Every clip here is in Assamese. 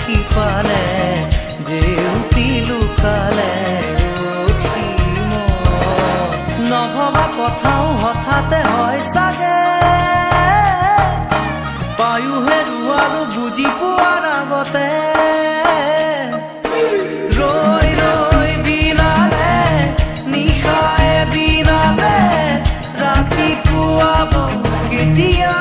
সিপালে জেউতি লুকালে নভবা কথাও হঠাতে হয় চাগে বায়ু হেৰুৱালো বুজি পোৱাৰ আগতে ৰৈ ৰৈ বিনালে নিশায়ে বিনালে ৰাতিপুৱাব কেতিয়া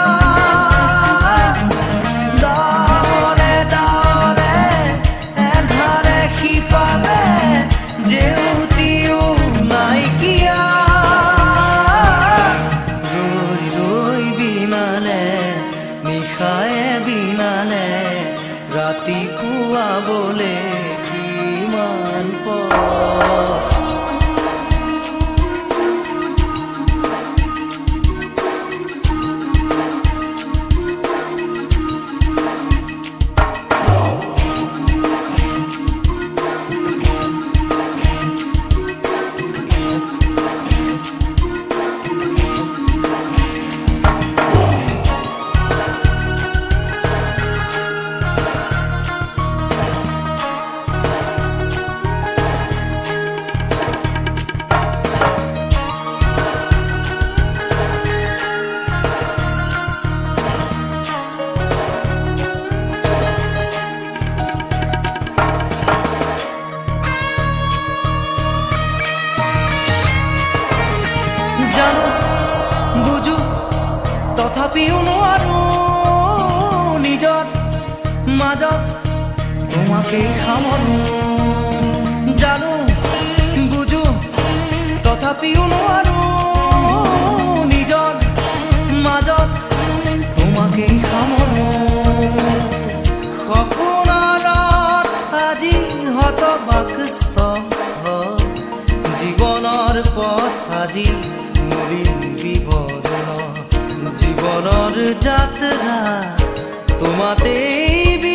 ৰাতিপুৱাবলে কিমান বুজো তথাপিও নোৱাৰো নিজৰ মাজত তোমাকেই সামৰো জানো বুজো তথাপিও নোৱাৰো নিজৰ মাজত তোমাকেই সামৰো সপোনত আজি হতবাকস্থ জীৱনৰ পথ আজি বিবৰণ জীবনেৰ যাত্ৰা তোমাতেই